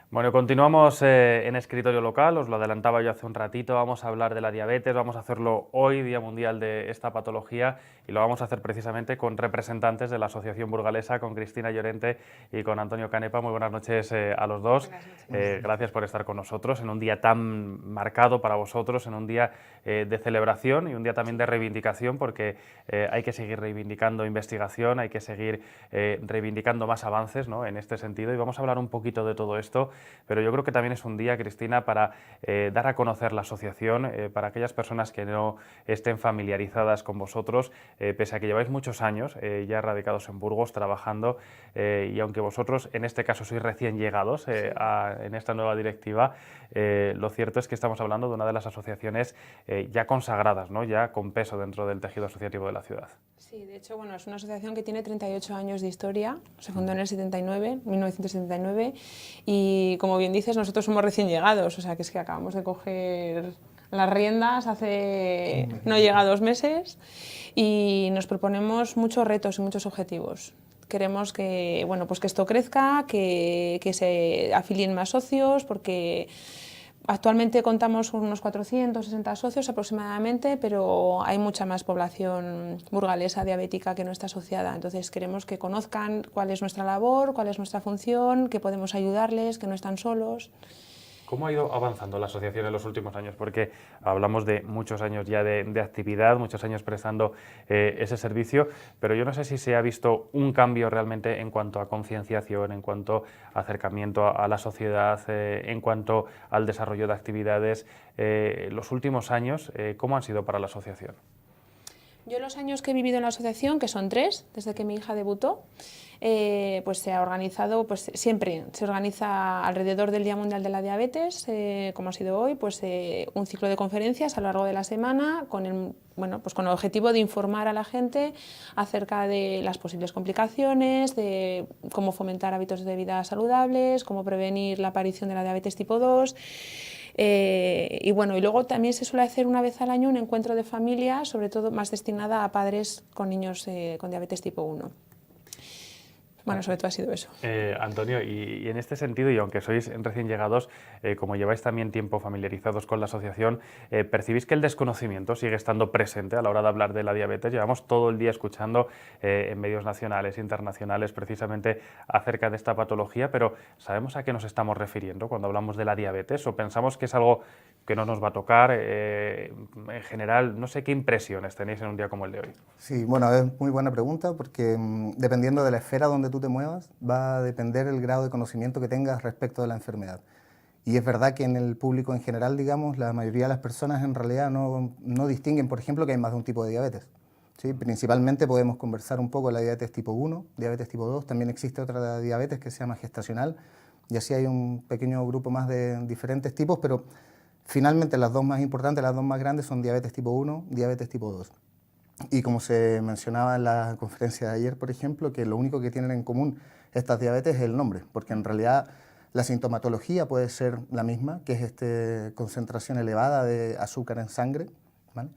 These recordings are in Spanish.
Bueno, continuamos en Escritorio Local, os lo adelantaba yo hace un ratito, vamos a hablar de la diabetes, vamos a hacerlo hoy, Día Mundial de esta patología, y lo vamos a hacer precisamente con representantes de la Asociación Burgalesa, con Cristina Llorente y con Antonio Canepa. Muy buenas noches a los dos. Buenas noches. Gracias por estar con nosotros en un día tan marcado para vosotros, en un día de celebración y un día también de reivindicación, porque hay que seguir reivindicando investigación, hay que seguir reivindicando más avances, ¿no?, en este sentido, y vamos a hablar un poquito de todo esto. Pero yo creo que también es un día, Cristina, para dar a conocer la asociación, para aquellas personas que no estén familiarizadas con vosotros, pese a que lleváis muchos años ya radicados en Burgos, trabajando, y aunque vosotros en este caso sois recién llegados en esta nueva directiva, lo cierto es que estamos hablando de una de las asociaciones ya consagradas, ¿no?, ya con peso dentro del tejido asociativo de la ciudad. Sí, de hecho, bueno, es una asociación que tiene 38 años de historia, se fundó en el 79, 1979, y como bien dices, nosotros somos recién llegados, o sea que es que acabamos de coger las riendas hace no llega a 2 meses y nos proponemos muchos retos y muchos objetivos. Queremos que, bueno, pues que esto crezca, que se afilien más socios, porque actualmente contamos con unos 460 socios aproximadamente, pero hay mucha más población burgalesa diabética que no está asociada. Entonces queremos que conozcan cuál es nuestra labor, cuál es nuestra función, que podemos ayudarles, que no están solos. ¿Cómo ha ido avanzando la asociación en los últimos años? Porque hablamos de muchos años ya de actividad, muchos años prestando ese servicio, pero yo no sé si se ha visto un cambio realmente en cuanto a concienciación, en cuanto a acercamiento a la sociedad, en cuanto al desarrollo de actividades. Los últimos años, ¿cómo han sido para la asociación? Yo los años que he vivido en la asociación, que son 3, desde que mi hija debutó, pues se ha organizado, pues siempre se organiza alrededor del Día Mundial de la Diabetes, como ha sido hoy, pues un ciclo de conferencias a lo largo de la semana bueno, pues con el objetivo de informar a la gente acerca de las posibles complicaciones, de cómo fomentar hábitos de vida saludables, cómo prevenir la aparición de la diabetes tipo 2. Y bueno, y luego también se suele hacer una vez al año un encuentro de familia, sobre todo más destinada a padres con niños con diabetes tipo 1. Bueno, sobre todo ha sido eso. Antonio, y en este sentido, y aunque sois recién llegados, como lleváis también tiempo familiarizados con la asociación, ¿percibís que el desconocimiento sigue estando presente a la hora de hablar de la diabetes? Llevamos todo el día escuchando en medios nacionales, internacionales, precisamente acerca de esta patología, pero ¿sabemos a qué nos estamos refiriendo cuando hablamos de la diabetes? ¿O pensamos que es algo que no nos va a tocar? En general, no sé qué impresiones tenéis en un día como el de hoy. Sí, bueno, es muy buena pregunta porque dependiendo de la esfera donde tú te muevas, va a depender el grado de conocimiento que tengas respecto de la enfermedad. Y es verdad que en el público en general, digamos, la mayoría de las personas en realidad no distinguen, por ejemplo, que hay más de un tipo de diabetes. ¿Sí? Principalmente podemos conversar un poco de la diabetes tipo 1, diabetes tipo 2, también existe otra diabetes que se llama gestacional, y así hay un pequeño grupo más de diferentes tipos, pero finalmente las dos más importantes, las dos más grandes son diabetes tipo 1, diabetes tipo 2. Y como se mencionaba en la conferencia de ayer, por ejemplo, que lo único que tienen en común estas diabetes es el nombre, porque en realidad la sintomatología puede ser la misma, que es concentración elevada de azúcar en sangre, ¿vale?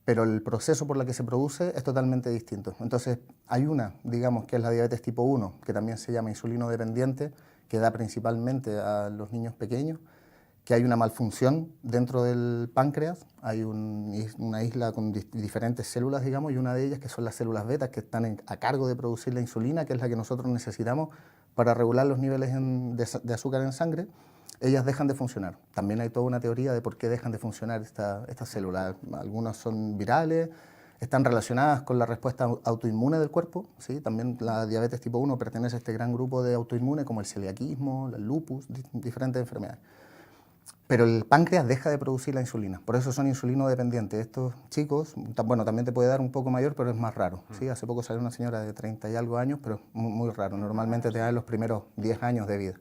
Pero el proceso por el que se produce es totalmente distinto. Entonces hay una, digamos, que es la diabetes tipo 1, que también se llama insulino dependiente, que da principalmente a los niños pequeños, que hay una malfunción dentro del páncreas, hay una isla con diferentes células, digamos, y una de ellas que son las células beta, que están a cargo de producir la insulina, que es la que nosotros necesitamos para regular los niveles de azúcar en sangre. Ellas dejan de funcionar. También hay toda una teoría de por qué dejan de funcionar estas células. Algunas son virales, están relacionadas con la respuesta autoinmune del cuerpo, ¿sí? También la diabetes tipo 1 pertenece a este gran grupo de autoinmune, como el celiaquismo, el lupus, diferentes enfermedades. Pero el páncreas deja de producir la insulina, por eso son insulino dependientes. Estos chicos, bueno, también te puede dar un poco mayor, pero es más raro. ¿Sí? Hace poco salió una señora de 30 y algo años, pero muy, muy raro. Normalmente te da en los primeros 10 años de vida.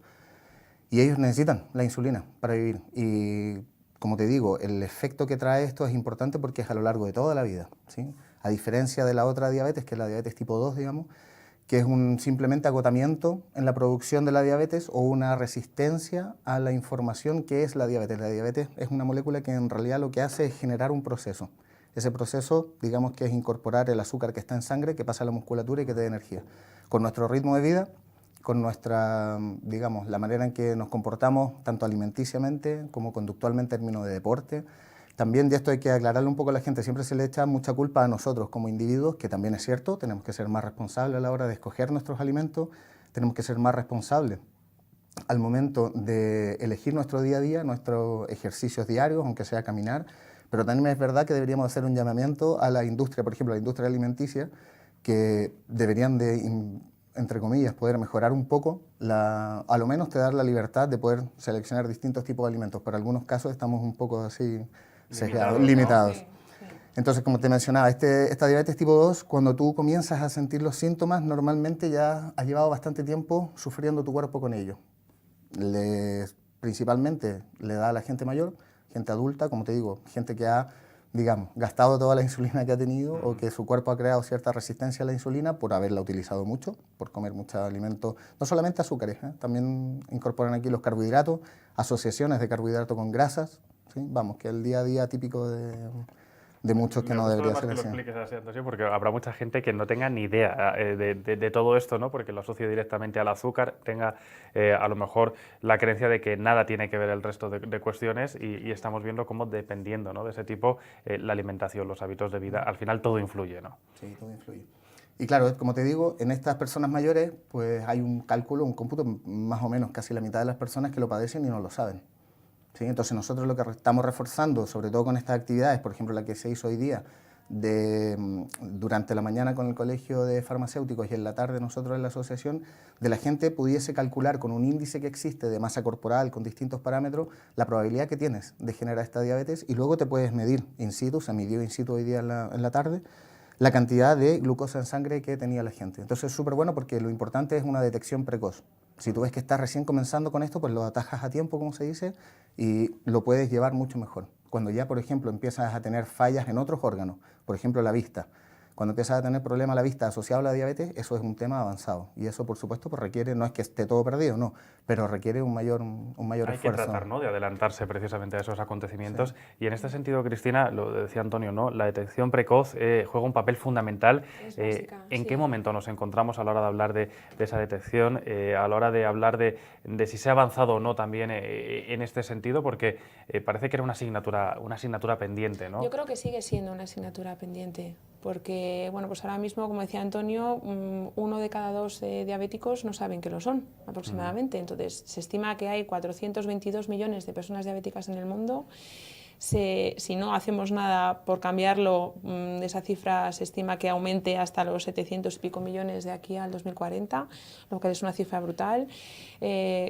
Y ellos necesitan la insulina para vivir. Y como te digo, el efecto que trae esto es importante porque es a lo largo de toda la vida, ¿sí? A diferencia de la otra diabetes, que es la diabetes tipo 2, digamos, que es un simplemente agotamiento en la producción de la diabetes o una resistencia a la información que es la diabetes. La diabetes es una molécula que en realidad lo que hace es generar un proceso. Ese proceso, digamos que es incorporar el azúcar que está en sangre, que pasa a la musculatura y que te da energía. Con nuestro ritmo de vida, con nuestra, digamos, la manera en que nos comportamos, tanto alimenticiamente como conductualmente en términos de deporte. También de esto hay que aclararle un poco a la gente, siempre se le echa mucha culpa a nosotros como individuos, que también es cierto, tenemos que ser más responsables a la hora de escoger nuestros alimentos, tenemos que ser más responsables al momento de elegir nuestro día a día, nuestros ejercicios diarios, aunque sea caminar, pero también es verdad que deberíamos hacer un llamamiento a la industria, por ejemplo, a la industria alimenticia, que deberían de, entre comillas, poder mejorar un poco, a lo menos te dar la libertad de poder seleccionar distintos tipos de alimentos. Para algunos casos estamos un poco así sesgados, limitados. Sí, sí. Entonces, como te mencionaba, esta diabetes tipo 2, cuando tú comienzas a sentir los síntomas, normalmente ya has llevado bastante tiempo sufriendo tu cuerpo con ello. Principalmente le da a la gente mayor, gente adulta, como te digo, gente que ha, digamos, gastado toda la insulina que ha tenido o que su cuerpo ha creado cierta resistencia a la insulina por haberla utilizado mucho, por comer muchos alimentos, no solamente azúcares, también incorporan aquí los carbohidratos, asociaciones de carbohidratos con grasas, ¿sí? Vamos, que el día a día típico de muchos que no debería ser así. Me gusta que lo expliques así, Antonio, porque habrá mucha gente que no tenga ni idea de todo esto, ¿no? Porque lo asocia directamente al azúcar, tenga a lo mejor la creencia de que nada tiene que ver el resto de cuestiones y estamos viendo cómo dependiendo, ¿no?, de ese tipo, la alimentación, los hábitos de vida, al final todo influye, ¿no? Sí, todo influye. Y claro, como te digo, en estas personas mayores pues hay un cálculo, un cómputo, más o menos casi la mitad de las personas que lo padecen y no lo saben. ¿Sí? Entonces nosotros lo que estamos reforzando, sobre todo con estas actividades, por ejemplo la que se hizo hoy día, durante la mañana con el Colegio de Farmacéuticos y en la tarde nosotros en la asociación, de la gente pudiese calcular con un índice que existe de masa corporal, con distintos parámetros, la probabilidad que tienes de generar esta diabetes y luego te puedes medir in situ, se midió in situ hoy día en la tarde, la cantidad de glucosa en sangre que tenía la gente. Entonces es súper bueno porque lo importante es una detección precoz. Si tú ves que estás recién comenzando con esto, pues lo atajas a tiempo, como se dice, y lo puedes llevar mucho mejor. Cuando ya, por ejemplo, empiezas a tener fallas en otros órganos, por ejemplo la vista, cuando empiezas a tener problemas a la vista asociado a la diabetes, eso es un tema avanzado. Y eso, por supuesto, pues requiere, no es que esté todo perdido, no, pero requiere un mayor Hay esfuerzo. que tratar, ¿no?, de adelantarse precisamente a esos acontecimientos. Sí. Y en este sentido, Cristina, lo decía Antonio, ¿no?, la detección precoz juega un papel fundamental. Es básica, ¿En sí. qué momento nos encontramos a la hora de hablar de esa detección, a la hora de hablar de si se ha avanzado o no también en este sentido? Porque parece que era una asignatura pendiente, ¿no? Yo creo que sigue siendo una asignatura pendiente, porque bueno, pues ahora mismo, como decía Antonio, 1 de cada 2 diabéticos no saben que lo son, aproximadamente. Entonces, se estima que hay 422 millones de personas diabéticas en el mundo. Si no hacemos nada por cambiarlo, esa cifra se estima que aumente hasta los 700 y pico millones de aquí al 2040, lo que es una cifra brutal.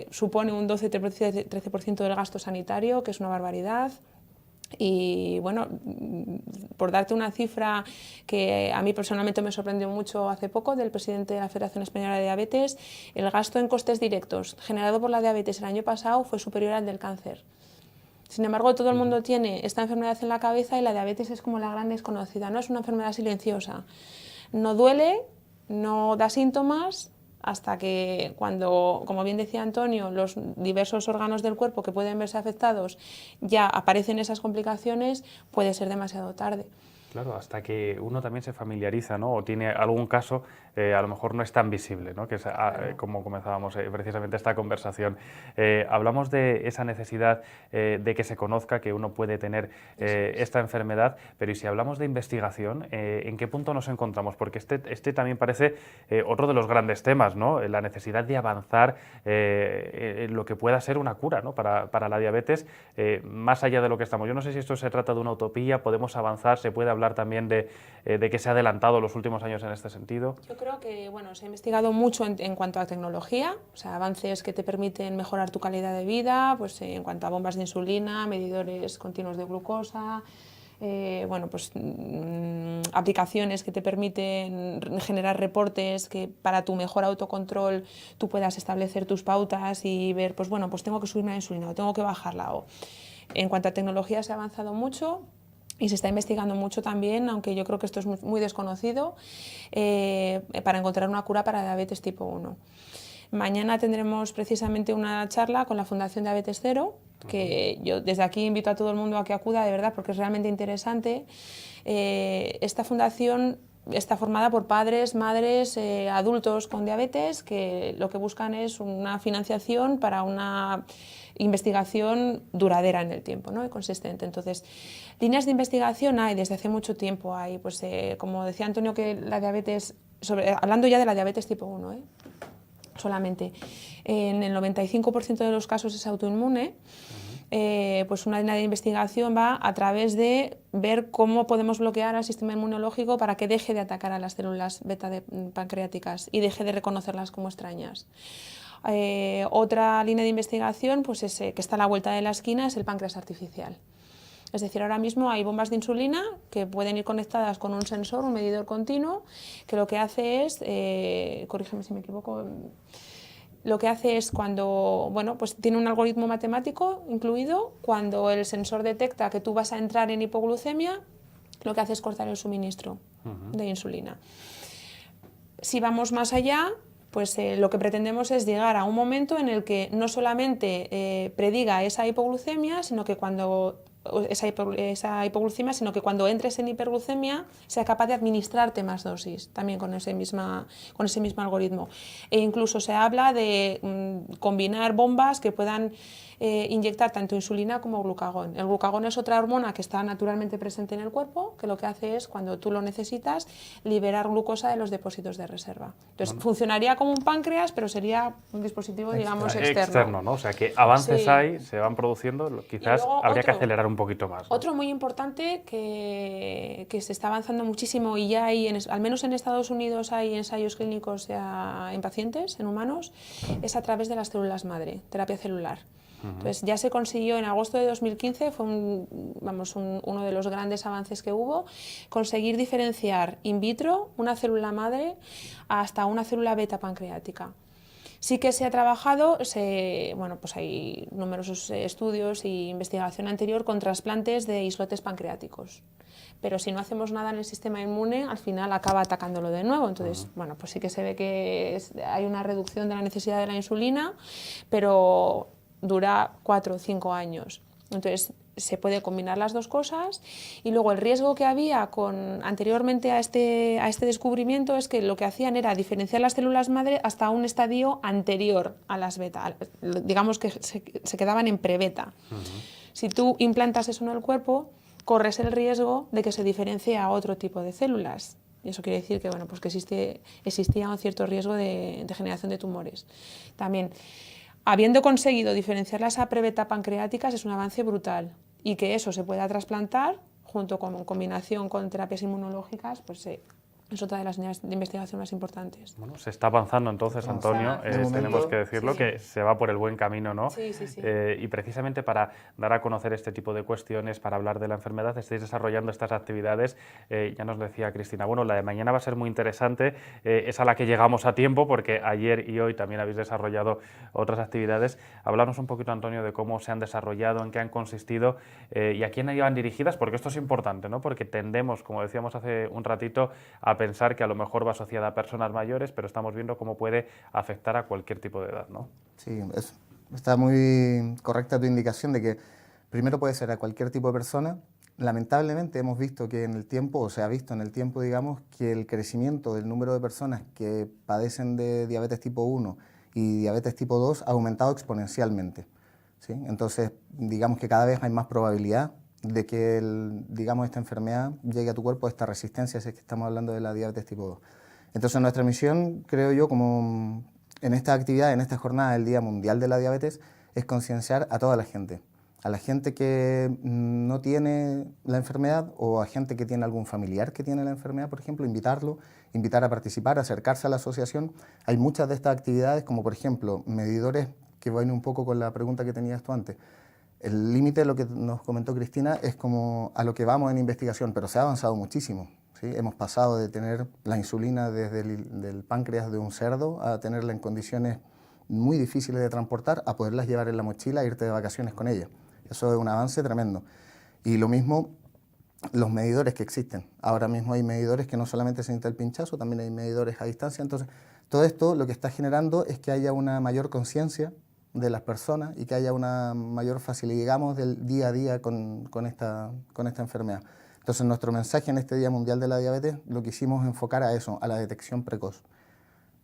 Supone un 12-13% del gasto sanitario, que es una barbaridad. Y bueno, por darte una cifra que a mí personalmente me sorprendió mucho hace poco, del presidente de la Federación Española de Diabetes, el gasto en costes directos generado por la diabetes el año pasado fue superior al del cáncer. Sin embargo, todo el mundo tiene esta enfermedad en la cabeza y la diabetes es como la gran desconocida, ¿no? Es una enfermedad silenciosa. No duele, no da síntomas, hasta que cuando, como bien decía Antonio, los diversos órganos del cuerpo que pueden verse afectados ya aparecen esas complicaciones, puede ser demasiado tarde. Claro, hasta que uno también se familiariza, ¿no?, o tiene algún caso, a lo mejor no es tan visible, ¿no?, que es como comenzábamos precisamente esta conversación. Hablamos de esa necesidad de que se conozca que uno puede tener esta enfermedad, pero ¿y si hablamos de investigación, en qué punto nos encontramos? Porque este también parece otro de los grandes temas, ¿no?, la necesidad de avanzar en lo que pueda ser una cura, ¿no?, para la diabetes, más allá de lo que estamos. Yo no sé si esto se trata de una utopía, podemos avanzar, se puede hablar también de que se ha adelantado los últimos años en este sentido. Yo creo que bueno, se ha investigado mucho en cuanto a tecnología, o sea, avances que te permiten mejorar tu calidad de vida, pues en cuanto a bombas de insulina, medidores continuos de glucosa, bueno, pues aplicaciones que te permiten generar reportes que para tu mejor autocontrol tú puedas establecer tus pautas y ver, pues bueno, pues tengo que subirme la insulina o tengo que bajarla. En cuanto a tecnología se ha avanzado mucho. Y se está investigando mucho también, aunque yo creo que esto es muy desconocido, para encontrar una cura para diabetes tipo 1. Mañana tendremos precisamente una charla con la Fundación Diabetes Cero, que yo desde aquí invito a todo el mundo a que acuda, de verdad, porque es realmente interesante. Esta fundación está formada por padres, madres, adultos con diabetes que lo que buscan es una financiación para una investigación duradera en el tiempo, ¿no? Y consistente. Entonces, líneas de investigación hay desde hace mucho tiempo. Hay, pues, como decía Antonio, que la diabetes, hablando ya de la diabetes tipo 1, solamente, en el 95% de los casos es autoinmune. Pues una línea de investigación va a través de ver cómo podemos bloquear al sistema inmunológico para que deje de atacar a las células beta pancreáticas y deje de reconocerlas como extrañas. Otra línea de investigación, pues que está a la vuelta de la esquina, es el páncreas artificial. Es decir, ahora mismo hay bombas de insulina que pueden ir conectadas con un sensor, un medidor continuo, que lo que hace es, corrígeme si me equivoco, lo que hace es cuando, bueno, pues tiene un algoritmo matemático incluido, cuando el sensor detecta que tú vas a entrar en hipoglucemia, lo que hace es cortar el suministro de insulina. Si vamos más allá, pues lo que pretendemos es llegar a un momento en el que no solamente prediga esa hipoglucemia, sino que cuando esa hipoglucemia, sino que cuando entres en hiperglucemia sea capaz de administrarte más dosis, también con ese mismo algoritmo. E incluso se habla de combinar bombas que puedan inyectar tanto insulina como glucagón. El glucagón es otra hormona que está naturalmente presente en el cuerpo, que lo que hace es, cuando tú lo necesitas, liberar glucosa de los depósitos de reserva. Entonces, funcionaría como un páncreas, pero sería un dispositivo, digamos, externo. ¿no? O sea, que avances Sí. hay, se van produciendo, quizás habría que acelerar un poquito más, ¿no? Otro muy importante que se está avanzando muchísimo y ya hay, al menos en Estados Unidos hay ensayos clínicos ya en pacientes, en humanos, es a través de las células madre, terapia celular. Entonces ya se consiguió en agosto de 2015, fue uno de los grandes avances que hubo, conseguir diferenciar in vitro una célula madre hasta una célula beta pancreática. Sí que se ha trabajado, bueno, pues hay numerosos estudios e investigación anterior con trasplantes de islotes pancreáticos. Pero si no hacemos nada en el sistema inmune, al final acaba atacándolo de nuevo. Entonces, bueno, pues sí que se ve que hay una reducción de la necesidad de la insulina, pero dura 4 o 5 años. Entonces, se puede combinar las dos cosas y luego el riesgo que había anteriormente a este descubrimiento es que lo que hacían era diferenciar las células madre hasta un estadio anterior a las beta, digamos que se quedaban en pre-beta. Si tú implantas eso en el cuerpo, corres el riesgo de que se diferencie a otro tipo de células. Y eso quiere decir que, bueno, pues que existía un cierto riesgo de generación de tumores. También, habiendo conseguido diferenciar las pre-beta pancreáticas, es un avance brutal. Y que eso se pueda trasplantar, junto con combinación con terapias inmunológicas, pues es otra de las líneas de investigación más importantes. Bueno, se está avanzando entonces, Antonio, tenemos que decirlo, sí. Que se va por el buen camino, ¿no? Sí, sí, sí. Y precisamente para dar a conocer este tipo de cuestiones, para hablar de la enfermedad, estáis desarrollando estas actividades. Ya nos decía Cristina, bueno, la de mañana va a ser muy interesante, es a la que llegamos a tiempo, porque ayer y hoy también habéis desarrollado otras actividades. Hablarnos un poquito, Antonio, de cómo se han desarrollado, en qué han consistido y a quién iban dirigidas, porque esto es importante, ¿no? Porque tendemos, como decíamos hace un ratito, a pensar que a lo mejor va asociada a personas mayores, pero estamos viendo cómo puede afectar a cualquier tipo de edad, ¿no? Sí, está muy correcta tu indicación de que primero puede ser a cualquier tipo de persona. Lamentablemente hemos visto que en el tiempo, o se ha visto en el tiempo, digamos, que el crecimiento del número de personas que padecen de diabetes tipo 1 y diabetes tipo 2 ha aumentado exponencialmente, ¿sí? Entonces, digamos que cada vez hay más probabilidad de que digamos, esta enfermedad llegue a tu cuerpo, esta resistencia, si es que estamos hablando de la diabetes tipo 2. Entonces nuestra misión, creo yo, como en esta actividad, en esta jornada del Día Mundial de la Diabetes, es concienciar a toda la gente que no tiene la enfermedad o a gente que tiene algún familiar que tiene la enfermedad, por ejemplo, invitar a participar, acercarse a la asociación. Hay muchas de estas actividades, como por ejemplo, medidores, que van un poco con la pregunta que tenías tú antes. El límite, lo que nos comentó Cristina, es como a lo que vamos en investigación, pero se ha avanzado muchísimo, ¿sí? Hemos pasado de tener la insulina desde el páncreas de un cerdo a tenerla en condiciones muy difíciles de transportar, a poderlas llevar en la mochila e irte de vacaciones con ella. Eso es un avance tremendo. Y lo mismo los medidores que existen. Ahora mismo hay medidores que no solamente se necesita el pinchazo, también hay medidores a distancia. Entonces, todo esto lo que está generando es que haya una mayor conciencia de las personas y que haya una mayor facilidad, digamos, del día a día con esta enfermedad. Entonces nuestro mensaje en este Día Mundial de la Diabetes lo quisimos enfocar a eso, a la detección precoz.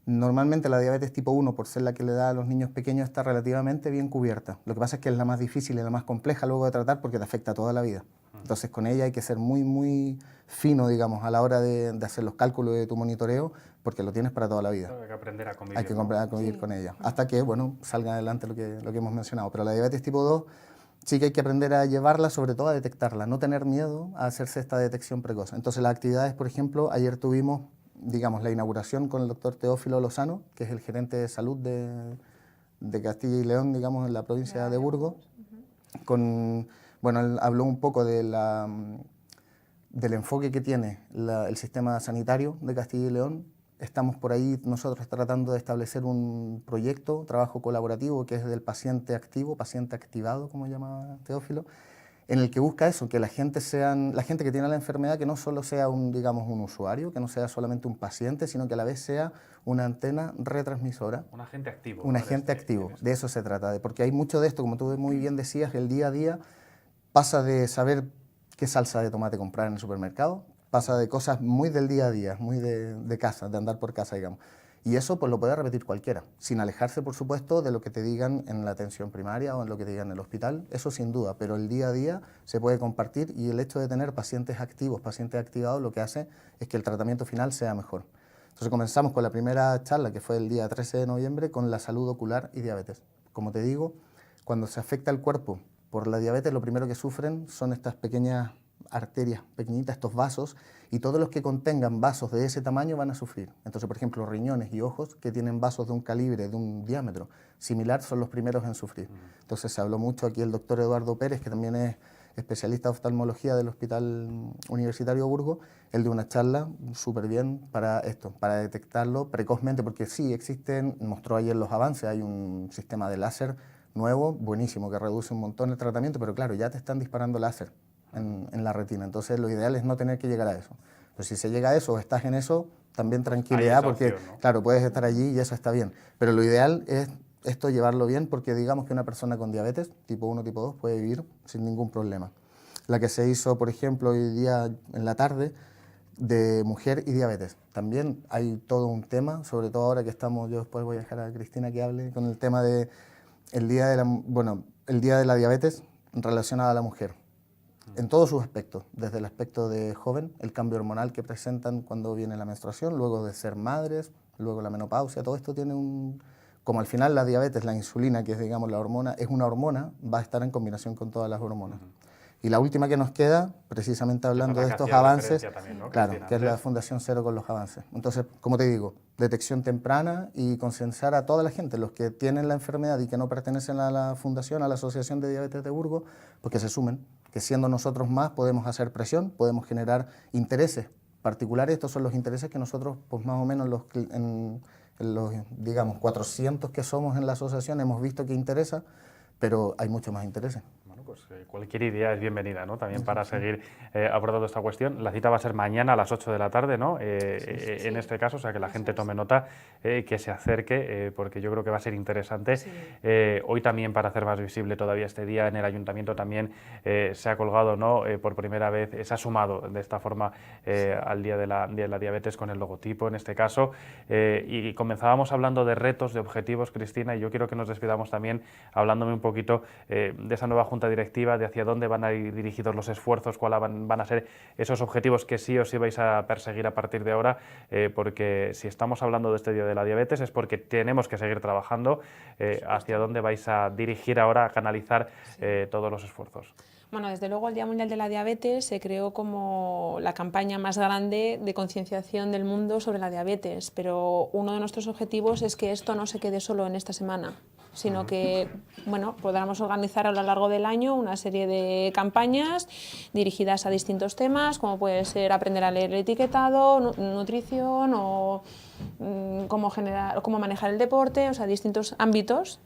Normalmente la diabetes tipo 1, por ser la que le da a los niños pequeños, está relativamente bien cubierta. Lo que pasa es que es la más difícil y la más compleja luego de tratar porque te afecta toda la vida. Entonces con ella hay que ser muy, muy fino, digamos, a la hora de hacer los cálculos de tu monitoreo, porque lo tienes para toda la vida. Hay que aprender a convivir. Hay que aprender a convivir con ella, hasta que, bueno, salga adelante lo que hemos mencionado. Pero la diabetes tipo 2 sí que hay que aprender a llevarla, sobre todo a detectarla, no tener miedo a hacerse esta detección precoz. Entonces las actividades, por ejemplo, ayer tuvimos, digamos, la inauguración con el doctor Teófilo Lozano, que es el gerente de salud de Castilla y León, digamos, en la provincia de Burgos. Bueno, él habló un poco del enfoque que tiene el sistema sanitario de Castilla y León. Estamos por ahí nosotros tratando de establecer un proyecto, trabajo colaborativo, que es del paciente activo, paciente activado, como llama Teófilo, en el que busca eso, que la gente que tiene la enfermedad, que no solo sea digamos, un usuario, que no sea solamente un paciente, sino que a la vez sea una antena retransmisora. Un agente activo. Un agente activo, de eso se trata, porque hay mucho de esto, como tú muy bien decías, el día a día pasa de saber qué salsa de tomate comprar en el supermercado, pasa de cosas muy del día a día, muy de casa, de andar por casa, digamos. Y eso pues lo puede repetir cualquiera, sin alejarse, por supuesto, de lo que te digan en la atención primaria o en lo que te digan en el hospital, eso sin duda, pero el día a día se puede compartir y el hecho de tener pacientes activos, pacientes activados, lo que hace es que el tratamiento final sea mejor. Entonces comenzamos con la primera charla, que fue el día 13 de noviembre, con la salud ocular y diabetes. Como te digo, cuando se afecta el cuerpo por la diabetes, lo primero que sufren son estas pequeñas arterias pequeñitas, estos vasos, y todos los que contengan vasos de ese tamaño van a sufrir. Entonces, por ejemplo, riñones y ojos que tienen vasos de un calibre, de un diámetro similar, son los primeros en sufrir. Entonces se habló mucho aquí el doctor Eduardo Pérez, que también es especialista de oftalmología del Hospital Universitario Burgos, él dio una charla súper bien para esto, para detectarlo precozmente, porque sí existen, mostró ayer los avances, hay un sistema de láser nuevo, buenísimo, que reduce un montón el tratamiento, pero claro, ya te están disparando láser en la retina, entonces lo ideal es no tener que llegar a eso. Pero si se llega a eso o estás en eso, también tranquilidad, porque opción, ¿no? Claro, puedes estar allí y eso está bien, pero lo ideal es esto llevarlo bien, porque digamos que una persona con diabetes, tipo 1, tipo 2, puede vivir sin ningún problema. La que se hizo, por ejemplo, hoy día en la tarde, de mujer y diabetes. También hay todo un tema, sobre todo ahora que estamos, yo después voy a dejar a Cristina que hable con el tema de el día de la diabetes relacionada a la mujer, en todos sus aspectos, desde el aspecto de joven, el cambio hormonal que presentan cuando viene la menstruación, luego de ser madres, luego la menopausia, todo esto tiene como al final la diabetes, la insulina, que es digamos la hormona, es una hormona, va a estar en combinación con todas las hormonas. Y la última que nos queda, precisamente hablando de estos avances, también, ¿no? Claro, que es la Fundación Cero con los avances. Entonces, como te digo, detección temprana y concienciar a toda la gente, los que tienen la enfermedad y que no pertenecen a la Fundación, a la Asociación de Diabetes de Burgos, pues que se sumen, que siendo nosotros más podemos hacer presión, podemos generar intereses particulares. Estos son los intereses que nosotros, pues más o menos en los, digamos, 400 que somos en la asociación hemos visto que interesa, pero hay muchos más intereses. Pues cualquier idea es bienvenida, ¿no? También para seguir abordando esta cuestión. La cita va a ser mañana a las 8 de la tarde, ¿no? En este caso, o sea, que la gente tome nota, que se acerque, porque yo creo que va a ser interesante. Sí. Hoy también, para hacer más visible todavía este día, en el Ayuntamiento también se ha colgado, ¿no? Por primera vez, se ha sumado de esta forma al Día de la Diabetes con el logotipo, en este caso. Y comenzábamos hablando de retos, de objetivos, Cristina, y yo quiero que nos despidamos también hablándome un poquito de esa nueva Junta Directiva, de hacia dónde van a ir dirigidos los esfuerzos, cuáles van a ser esos objetivos que sí o sí vais a perseguir a partir de ahora, porque si estamos hablando de este Día de la Diabetes es porque tenemos que seguir trabajando. ¿Hacia dónde vais a dirigir ahora, a canalizar todos los esfuerzos? Bueno, desde luego el Día Mundial de la Diabetes se creó como la campaña más grande de concienciación del mundo sobre la diabetes, pero uno de nuestros objetivos es que esto no se quede solo en esta semana, sino que bueno, podamos organizar a lo largo del año una serie de campañas dirigidas a distintos temas, como puede ser aprender a leer el etiquetado, nutrición o cómo manejar el deporte, o sea, distintos ámbitos.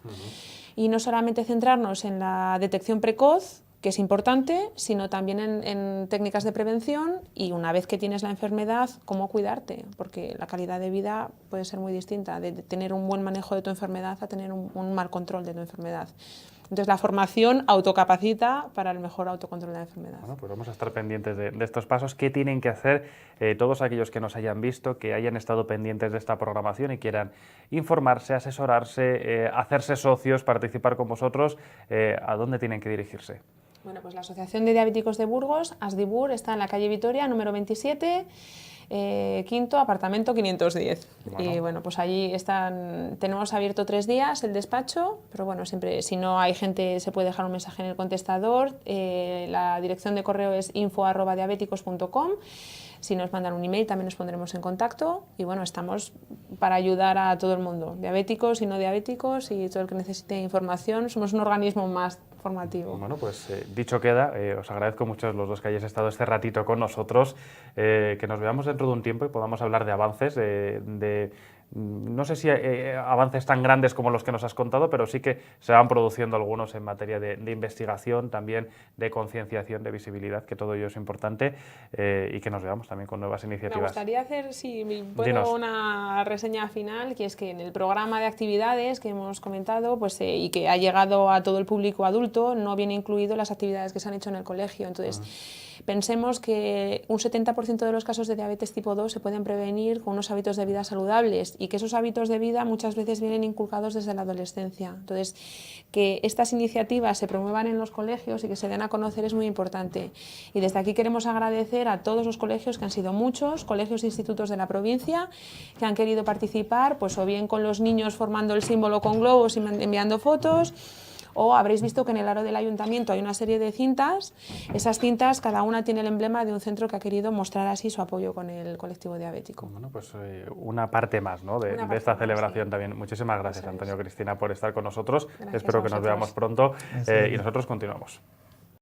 Y no solamente centrarnos en la detección precoz, que es importante, sino también en técnicas de prevención y una vez que tienes la enfermedad, cómo cuidarte, porque la calidad de vida puede ser muy distinta, de tener un buen manejo de tu enfermedad a tener un mal control de tu enfermedad. Entonces la formación autocapacita para el mejor autocontrol de la enfermedad. Bueno, pues vamos a estar pendientes de estos pasos. ¿Qué tienen que hacer todos aquellos que nos hayan visto, que hayan estado pendientes de esta programación y quieran informarse, asesorarse, hacerse socios, participar con vosotros? ¿A dónde tienen que dirigirse? Bueno, pues la Asociación de Diabéticos de Burgos, ASDIBUR, está en la calle Vitoria, número 27, quinto, apartamento 510. Bueno. Y bueno, pues allí tenemos abierto 3 días el despacho, pero bueno, siempre, si no hay gente, se puede dejar un mensaje en el contestador. La dirección de correo es info@diabeticos.com. Si nos mandan un email también nos pondremos en contacto y bueno, estamos para ayudar a todo el mundo, diabéticos y no diabéticos y todo el que necesite información. Somos un organismo más formativo. Bueno, pues dicho queda, os agradezco mucho los dos que hayáis estado este ratito con nosotros, que nos veamos dentro de un tiempo y podamos hablar de avances, no sé si avances tan grandes como los que nos has contado, pero sí que se van produciendo algunos en materia de investigación, también de concienciación, de visibilidad, que todo ello es importante y que nos veamos también con nuevas iniciativas. Me gustaría hacer, si puedo, Dinos. una reseña final, que es que en el programa de actividades que hemos comentado pues, y que ha llegado a todo el público adulto, no viene incluido las actividades que se han hecho en el colegio. Entonces, pensemos que un 70% de los casos de diabetes tipo 2 se pueden prevenir con unos hábitos de vida saludables y que esos hábitos de vida muchas veces vienen inculcados desde la adolescencia. Entonces, que estas iniciativas se promuevan en los colegios y que se den a conocer es muy importante. Y desde aquí queremos agradecer a todos los colegios, que han sido muchos, colegios e institutos de la provincia, que han querido participar, pues o bien con los niños formando el símbolo con globos y enviando fotos, o habréis visto que en el aro del ayuntamiento hay una serie de cintas. Esas cintas, cada una tiene el emblema de un centro que ha querido mostrar así su apoyo con el colectivo diabético. Bueno, pues una parte más, ¿no?, de esta celebración, sí. También. Muchísimas gracias, Antonio, Cristina, por estar con nosotros. Gracias. Espero que nos veamos pronto y nosotros continuamos.